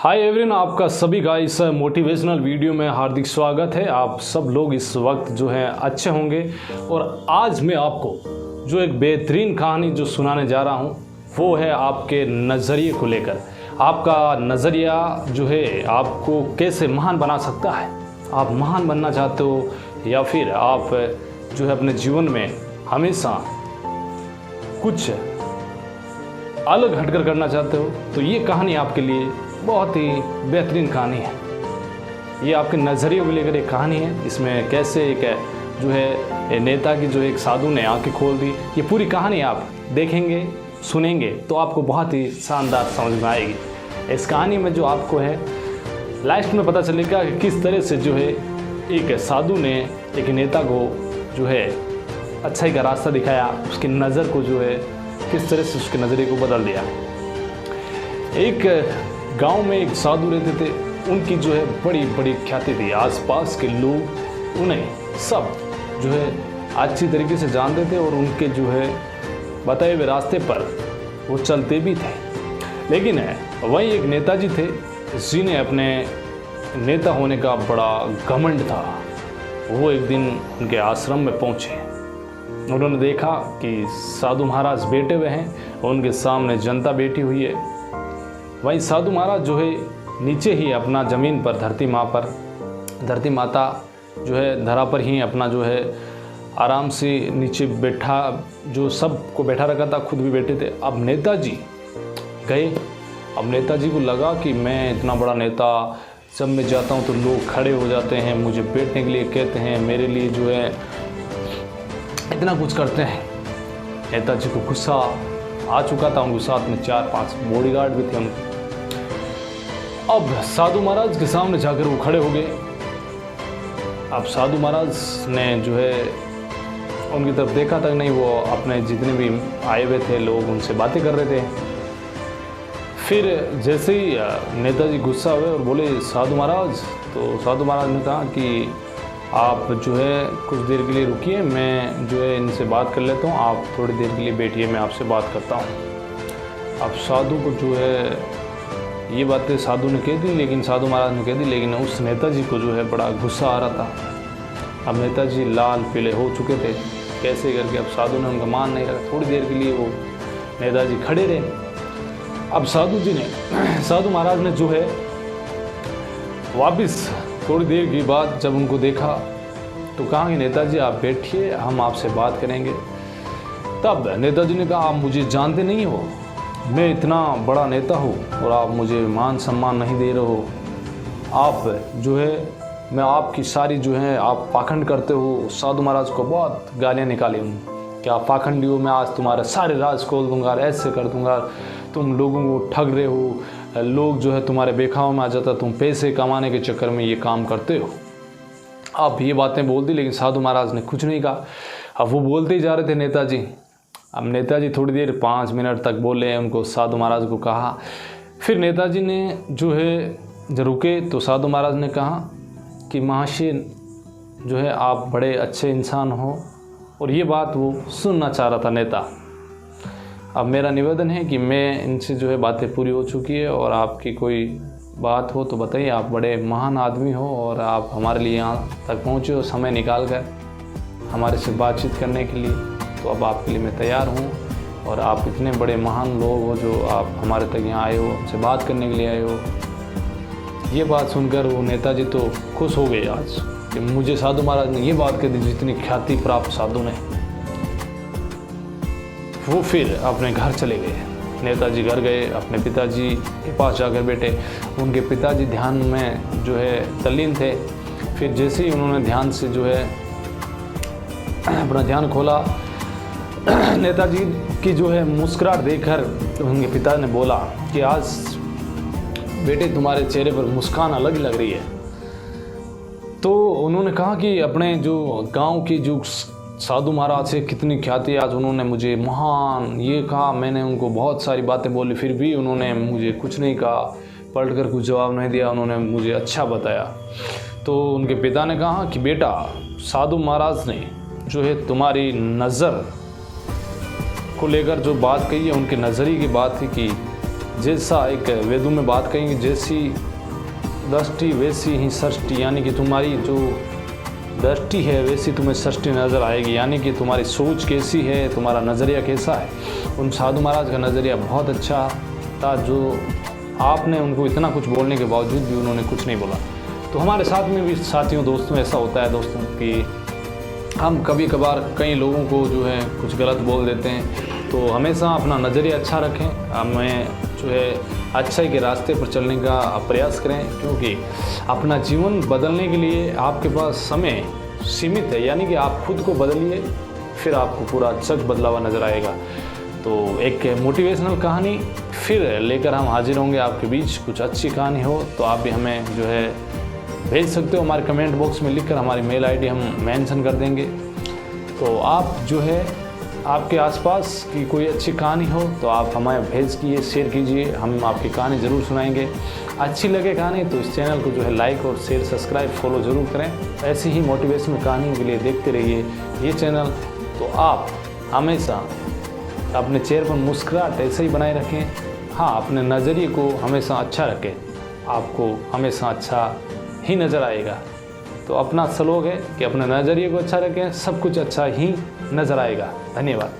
Hi everyone, आपका सभी का इस मोटिवेशनल वीडियो में हार्दिक स्वागत है। आप सब लोग इस वक्त जो है अच्छे होंगे और आज मैं आपको जो एक बेहतरीन कहानी जो सुनाने जा रहा हूँ वो है आपके नज़रिए को लेकर। आपका नज़रिया जो है आपको कैसे महान बना सकता है। आप महान बनना चाहते हो या फिर आप जो है अपने जीवन में हमेशा कुछ अलग हटकर करना चाहते हो, तो ये कहानी आपके लिए बहुत ही बेहतरीन कहानी है। ये आपके नज़रिए को लेकर एक कहानी है। इसमें कैसे एक जो है नेता की जो एक साधु ने आंखें खोल दी, ये पूरी कहानी आप देखेंगे सुनेंगे तो आपको बहुत ही शानदार समझ में आएगी। इस कहानी में जो आपको है लास्ट में पता चलेगा कि किस तरह से जो है एक साधु ने एक नेता को जो है अच्छाई का रास्ता दिखाया, उसकी नज़र को जो है किस तरह से उसके नज़रिए को बदल दिया। एक गांव में एक साधु रहते थे, उनकी जो है बड़ी बड़ी ख्याति थी। आसपास के लोग उन्हें सब जो है अच्छी तरीके से जानते थे और उनके जो है बताए हुए रास्ते पर वो चलते भी थे। लेकिन वहीं एक नेताजी थे जिन्हें अपने नेता होने का बड़ा घमंड था। वो एक दिन उनके आश्रम में पहुँचे। उन्होंने देखा कि साधु महाराज बैठे हुए हैं और उनके सामने जनता बैठी हुई है। वहीं साधु महाराज जो है नीचे ही अपना ज़मीन पर धरती माता जो है धरा पर ही अपना जो है आराम से नीचे बैठा, जो सबको बैठा रखा था खुद भी बैठे थे। अब नेताजी गए। अब नेताजी को लगा कि मैं इतना बड़ा नेता, जब मैं जाता हूँ तो लोग खड़े हो जाते हैं, मुझे बैठने के लिए कहते हैं, मेरे लिए जो है इतना कुछ करते हैं। नेताजी को गुस्सा आ चुका था। उनके साथ में 4-5 बॉडीगार्ड भी थे उनके। अब साधु महाराज के सामने जाकर वो खड़े हो गए। अब साधु महाराज ने जो है उनकी तरफ देखा तक नहीं, वो अपने जितने भी आए हुए थे लोग उनसे बातें कर रहे थे। फिर जैसे ही नेताजी गुस्सा हुए और बोले साधु महाराज, तो साधु महाराज ने कहा कि आप जो है कुछ देर के लिए रुकिए, मैं जो है इनसे बात कर लेता हूँ, आप थोड़ी देर के लिए बैठिए, मैं आपसे बात करता हूँ। अब साधु को जो है ये बातें साधु ने कह दी, लेकिन साधु महाराज ने कह दी, लेकिन उस नेताजी को जो है बड़ा गुस्सा आ रहा था। अब नेताजी लाल पीले हो चुके थे कैसे करके। अब साधु ने उनका मान नहीं रखा। थोड़ी देर के लिए वो नेताजी खड़े रहे। अब साधु महाराज ने जो है वापस थोड़ी देर के बाद जब उनको देखा तो कहा कि नेताजी आप बैठिए, हम आपसे बात करेंगे। तब नेताजी ने कहा आप मुझे जानते नहीं हो, मैं इतना बड़ा नेता हूँ और आप मुझे मान सम्मान नहीं दे रहे हो। आप जो है मैं आपकी सारी जो है आप पाखंड करते हो। साधु महाराज को बहुत गालियाँ निकाली कि आप पाखंडी हो, मैं आज तुम्हारे सारे राज खोल दूंगा, ऐसे कर दूंगा, तुम लोगों को ठग रहे हो, लोग जो है तुम्हारे बेखाओं में आ जाता, तुम पैसे कमाने के चक्कर में ये काम करते हो। आप ये बातें बोल दी, लेकिन साधु महाराज ने कुछ नहीं कहा। अब वो बोलते ही जा रहे थे नेताजी। अब नेताजी थोड़ी देर 5 मिनट तक बोले, उनको साधु महाराज को कहा। फिर नेताजी ने जो है जब रुके तो साधु महाराज ने कहा कि महाशय जो है आप बड़े अच्छे इंसान हो, और ये बात वो सुनना चाह रहा था नेता। अब मेरा निवेदन है कि मैं इनसे जो है बातें पूरी हो चुकी है और आपकी कोई बात हो तो बताइए। आप बड़े महान आदमी हो और आप हमारे लिए यहाँ तक पहुँचे हो समय निकाल कर हमारे से बातचीत करने के लिए, तो अब आपके लिए मैं तैयार हूँ। और आप इतने बड़े महान लोग हो जो आप हमारे तक यहाँ आए हो, हमसे बात करने के लिए आए हो। ये बात सुनकर वो नेताजी तो खुश हो गए आज कि मुझे साधु महाराज ने ये बात कह दी जितनी ख्याति प्राप्त साधु ने। वो फिर अपने घर चले गए। नेताजी घर गए, अपने पिताजी के पास जाकर बैठे। उनके पिताजी ध्यान में जो है तल्लीन थे। फिर जैसे ही उन्होंने ध्यान से जो है अपना ध्यान खोला, नेताजी की जो है मुस्कुराहट देखकर उनके पिता ने बोला कि आज बेटे तुम्हारे चेहरे पर मुस्कान अलग लग रही है। तो उन्होंने कहा कि अपने जो गांव की जो साधु महाराज से कितनी ख्याति, आज उन्होंने मुझे महान ये कहा। मैंने उनको बहुत सारी बातें बोली, फिर भी उन्होंने मुझे कुछ नहीं कहा, पलट कर कुछ जवाब नहीं दिया, उन्होंने मुझे अच्छा बताया। तो उनके पिता ने कहा कि बेटा साधु महाराज ने जो है तुम्हारी नज़र को लेकर जो बात कही है, उनके नज़रिए की बात थी कि जैसा एक वेदों में बात कहेंगे, जैसी दृष्टि वैसी ही सृष्टि, यानी कि तुम्हारी जो दृष्टि है वैसी तुम्हें सृष्टि नज़र आएगी। यानी कि तुम्हारी सोच कैसी है, तुम्हारा नज़रिया कैसा है। उन साधु महाराज का नज़रिया बहुत अच्छा था, जो आपने उनको इतना कुछ बोलने के बावजूद भी उन्होंने कुछ नहीं बोला। तो हमारे साथ में भी साथियों दोस्तों ऐसा होता है दोस्तों कि हम कभी कभार कई लोगों को जो है कुछ गलत बोल देते हैं। तो हमेशा अपना नज़रिया अच्छा रखें, हमें जो है अच्छाई के रास्ते पर चलने का प्रयास करें, क्योंकि अपना जीवन बदलने के लिए आपके पास समय सीमित है। यानी कि आप खुद को बदलिए, फिर आपको पूरा जग बदला हुआ नज़र आएगा। तो एक मोटिवेशनल कहानी फिर लेकर हम हाजिर होंगे आपके बीच। कुछ अच्छी कहानी हो तो आप भी हमें जो है भेज सकते हो, हमारे कमेंट बॉक्स में लिखकर हमारी मेल आईडी हम मेंशन कर देंगे। तो आप जो है आपके आसपास की कोई अच्छी कहानी हो तो आप हमें भेज कीजिए, शेयर कीजिए, हम आपकी कहानी ज़रूर सुनाएंगे। अच्छी लगे कहानी तो इस चैनल को जो है लाइक और शेयर, सब्सक्राइब, फॉलो ज़रूर करें। ऐसी ही मोटिवेशनल कहानियों के लिए देखते रहिए ये चैनल। तो आप हमेशा अपने चेहरे पर मुस्कुराहट ऐसे ही बनाए रखें। हाँ, अपने नज़रिए को हमेशा अच्छा रखें, आपको हमेशा अच्छा ही नज़र आएगा। तो अपना स्लोग है कि अपने नज़रिए को अच्छा रखें, सब कुछ अच्छा ही नज़र आएगा। धन्यवाद।